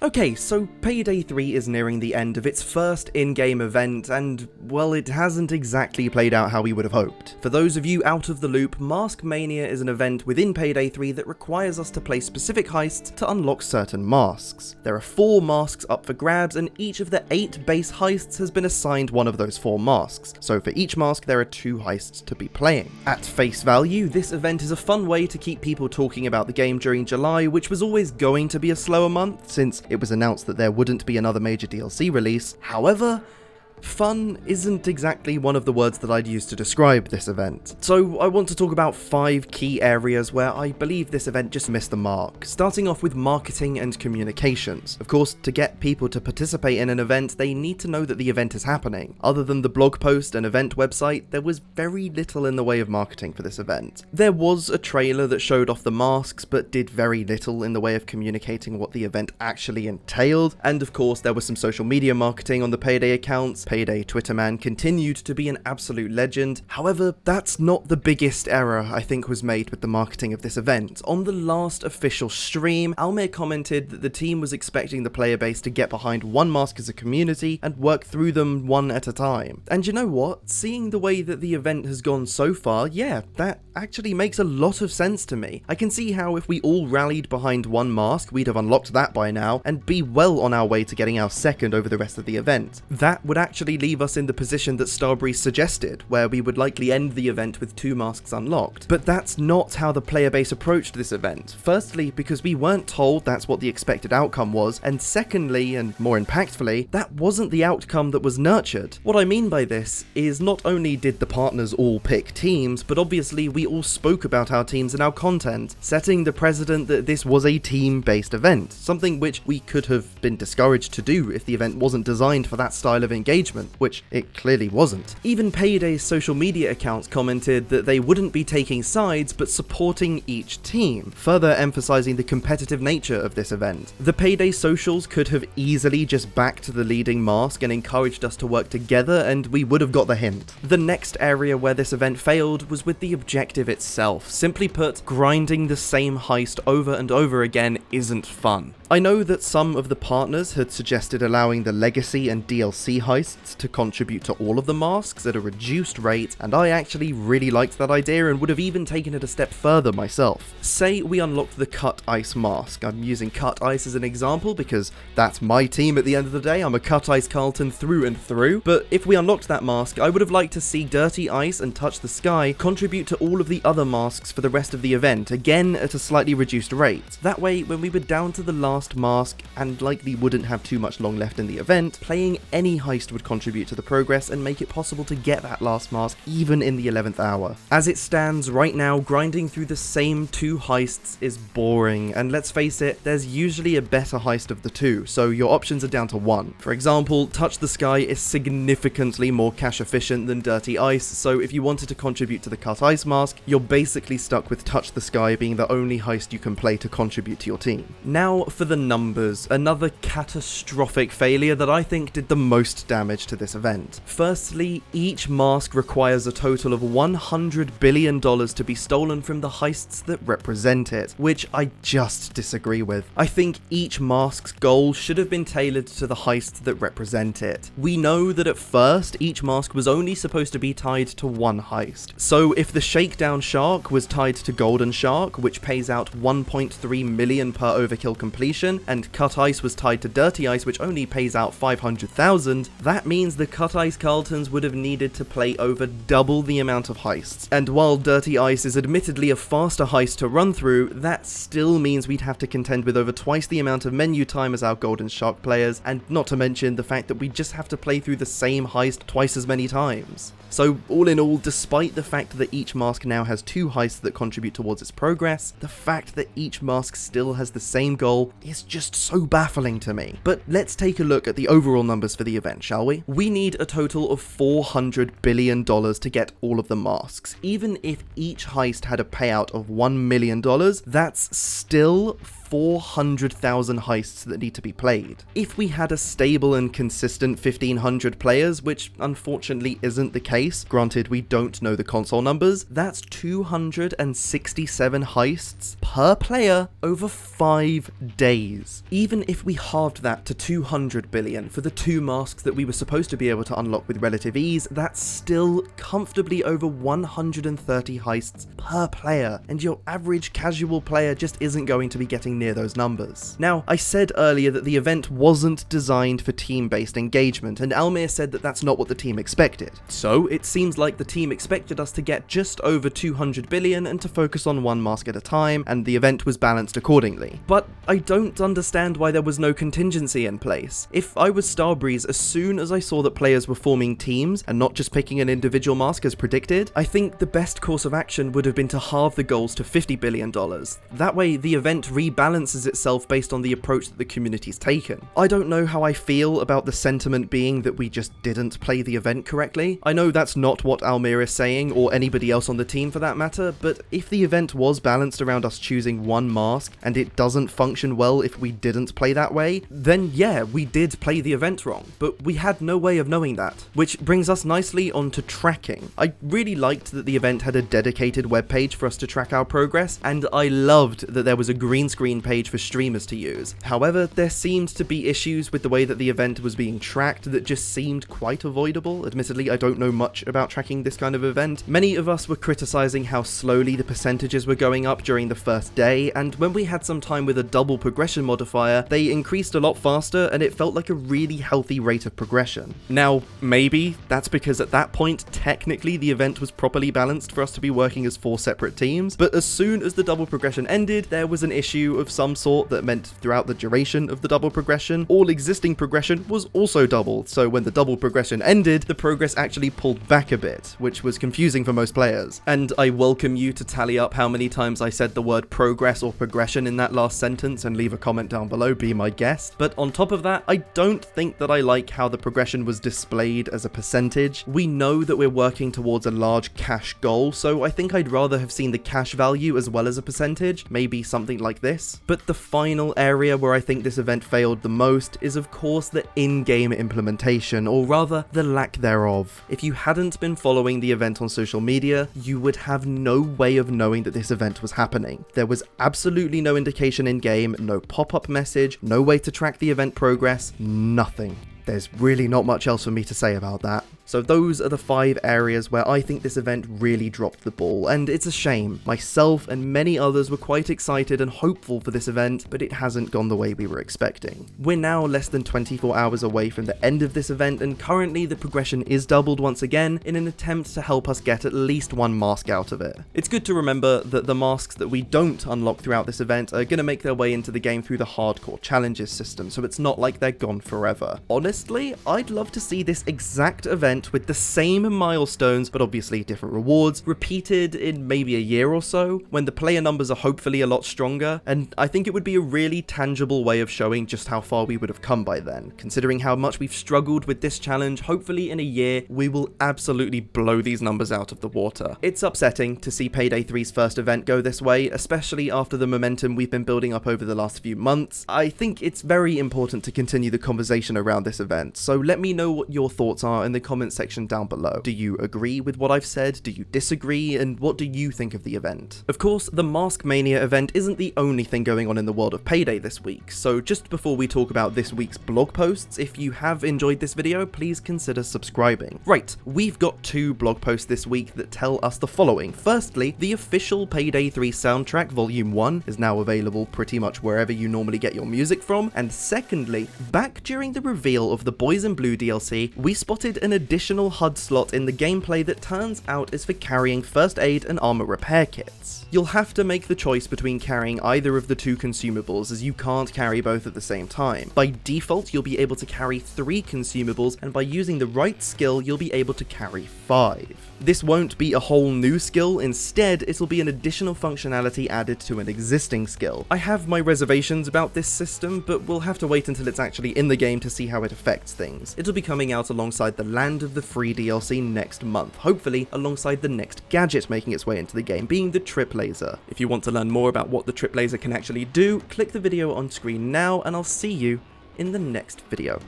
Okay, so Payday 3 is nearing the end of its first in-game event, and, well, it hasn't exactly played out how we would have hoped. For those of you out of the loop, Mask Mania is an event within Payday 3 that requires us to play specific heists to unlock certain masks. There are 4 masks up for grabs, and each of the 8 base heists has been assigned one of those 4 masks, so for each mask there are 2 heists to be playing. At face value, this event is a fun way to keep people talking about the game during July, which was always going to be a slower month, since it was announced that there wouldn't be another major DLC release. However, fun isn't exactly one of the words that I'd use to describe this event. So I want to talk about 5 key areas where I believe this event just missed the mark, starting off with marketing and communications. Of course, to get people to participate in an event, they need to know that the event is happening. Other than the blog post and event website, there was very little in the way of marketing for this event. There was a trailer that showed off the masks, but did very little in the way of communicating what the event actually entailed, and of course there was some social media marketing on the Payday accounts. Payday Twitter man continued to be an absolute legend. However, that's not the biggest error I think was made with the marketing of this event. On the last official stream, Almir commented that the team was expecting the player base to get behind one mask as a community and work through them one at a time. And you know what? Seeing the way that the event has gone so far, yeah, that actually makes a lot of sense to me. I can see how if we all rallied behind one mask, we'd have unlocked that by now and be well on our way to getting our second over the rest of the event. That would actually leave us in the position that Starbreeze suggested, where we would likely end the event with 2 masks unlocked. But that's not how the player base approached this event. Firstly, because we weren't told that's what the expected outcome was, and secondly, and more impactfully, that wasn't the outcome that was nurtured. What I mean by this is not only did the partners all pick teams, but obviously we all spoke about our teams in our content, setting the precedent that this was a team-based event, something which we could have been discouraged to do if the event wasn't designed for that style of engagement, which it clearly wasn't. Even Payday's social media accounts commented that they wouldn't be taking sides but supporting each team, further emphasizing the competitive nature of this event. The Payday socials could have easily just backed the leading mask and encouraged us to work together, and we would have got the hint. The next area where this event failed was with the objective itself. Simply put, grinding the same heist over and over again isn't fun. I know that some of the partners had suggested allowing the legacy and DLC heists to contribute to all of the masks at a reduced rate, and I actually really liked that idea and would have even taken it a step further myself. Say we unlocked the Cut Ice mask. I'm using Cut Ice as an example because that's my team at the end of the day. I'm a Cut Ice Carlton through and through, but if we unlocked that mask, I would have liked to see Dirty Ice and Touch the Sky contribute to all of the other masks for the rest of the event, again at a slightly reduced rate. That way, when we were down to the last mask and likely wouldn't have too much long left in the event, playing any heist would contribute to the progress and make it possible to get that last mask even in the 11th hour. As it stands right now, grinding through the same 2 heists is boring, and let's face it, there's usually a better heist of the 2, so your options are down to 1. For example, Touch the Sky is significantly more cash efficient than Dirty Ice, so if you wanted to contribute to the Cut Ice mask, you're basically stuck with Touch the Sky being the only heist you can play to contribute to your team. Now for the numbers, another catastrophic failure that I think did the most damage to this event. Firstly, each mask requires a total of $100 billion to be stolen from the heists that represent it, which I just disagree with. I think each mask's goal should have been tailored to the heists that represent it. We know that at first, each mask was only supposed to be tied to one heist. So if the Shakedown Shark was tied to Golden Shark, which pays out 1.3 million per overkill completion, and Cut Ice was tied to Dirty Ice, which only pays out 500,000, that means the Cut Ice Carltons would have needed to play over double the amount of heists. And while Dirty Ice is admittedly a faster heist to run through, that still means we'd have to contend with over twice the amount of menu time as our Golden Shark players, and not to mention the fact that we just have to play through the same heist twice as many times. So all in all, despite the fact that each mask now has 2 heists that contribute towards its progress, the fact that each mask still has the same goal is just so baffling to me. But let's take a look at the overall numbers for the event, shall we? We need a total of $400 billion to get all of the masks. Even if each heist had a payout of $1 million, that's still 400,000 heists that need to be played. If we had a stable and consistent 1,500 players, which unfortunately isn't the case, granted we don't know the console numbers, that's 267 heists per player over 5 days. Even if we halved that to 200 billion for the 2 masks that we were supposed to be able to unlock with relative ease, that's still comfortably over 130 heists per player, and your average casual player just isn't going to be getting near those numbers. Now, I said earlier that the event wasn't designed for team-based engagement, and Almir said that that's not what the team expected. So it seems like the team expected us to get just over 200 billion and to focus on 1 mask at a time, and the event was balanced accordingly. But I don't understand why there was no contingency in place. If I was Starbreeze, as soon as I saw that players were forming teams and not just picking an individual mask as predicted, I think the best course of action would have been to halve the goals to $50 billion. That way the event rebalances itself based on the approach that the community's taken. I don't know how I feel about the sentiment being that we just didn't play the event correctly. I know that's not what Almir is saying, or anybody else on the team for that matter, but if the event was balanced around us choosing 1 mask and it doesn't function well if we didn't play that way, then yeah, we did play the event wrong, but we had no way of knowing that. Which brings us nicely onto tracking. I really liked that the event had a dedicated webpage for us to track our progress, and I loved that there was a green screen page for streamers to use. However, there seemed to be issues with the way that the event was being tracked that just seemed quite avoidable. Admittedly, I don't know much about tracking this kind of event. Many of us were criticizing how slowly the percentages were going up during the first day, and when we had some time with a double progression modifier, they increased a lot faster and it felt like a really healthy rate of progression. Now, maybe that's because at that point, technically the event was properly balanced for us to be working as 4 separate teams, but as soon as the double progression ended, there was an issue of some sort that meant throughout the duration of the double progression, all existing progression was also doubled, so when the double progression ended, the progress actually pulled back a bit, which was confusing for most players. And I welcome you to tally up how many times I said the word progress or progression in that last sentence and leave a comment down below, be my guest. But on top of that, I don't think that I like how the progression was displayed as a percentage. We know that we're working towards a large cash goal, so I think I'd rather have seen the cash value as well as a percentage, maybe something like this. But the final area where I think this event failed the most is of course the in-game implementation, or rather the lack thereof. If you hadn't been following the event on social media, you would have no way of knowing that this event was happening. There was absolutely no indication in-game, no pop-up message, no way to track the event progress, nothing. There's really not much else for me to say about that. So those are the 5 areas where I think this event really dropped the ball, and it's a shame. Myself and many others were quite excited and hopeful for this event, but it hasn't gone the way we were expecting. We're now less than 24 hours away from the end of this event, and currently the progression is doubled once again in an attempt to help us get at least 1 mask out of it. It's good to remember that the masks that we don't unlock throughout this event are going to make their way into the game through the hardcore challenges system, so it's not like they're gone forever. Honestly, I'd love to see this exact event with the same milestones, but obviously different rewards, repeated in maybe a year or so, when the player numbers are hopefully a lot stronger, and I think it would be a really tangible way of showing just how far we would have come by then. Considering how much we've struggled with this challenge, hopefully in a year, we will absolutely blow these numbers out of the water. It's upsetting to see Payday 3's first event go this way, especially after the momentum we've been building up over the last few months. I think it's very important to continue the conversation around this event, so let me know what your thoughts are in the comments section down below. Do you agree with what I've said? Do you disagree? And what do you think of the event? Of course, the Mask Mania event isn't the only thing going on in the world of Payday this week, so just before we talk about this week's blog posts, if you have enjoyed this video, please consider subscribing. Right, we've got 2 blog posts this week that tell us the following. Firstly, the official Payday 3 soundtrack Volume 1 is now available pretty much wherever you normally get your music from, and secondly, back during the reveal of the Boys in Blue DLC, we spotted an additional HUD slot in the gameplay that turns out is for carrying first aid and armor repair kits. You'll have to make the choice between carrying either of the 2 consumables, as you can't carry both at the same time. By default, you'll be able to carry 3 consumables, and by using the right skill, you'll be able to carry 5. This won't be a whole new skill, instead it'll be an additional functionality added to an existing skill. I have my reservations about this system, but we'll have to wait until it's actually in the game to see how it affects things. It'll be coming out alongside the Land of the Free DLC next month, hopefully alongside the next gadget making its way into the game, being the Trip Laser. If you want to learn more about what the Trip Laser can actually do, click the video on screen now, and I'll see you in the next video.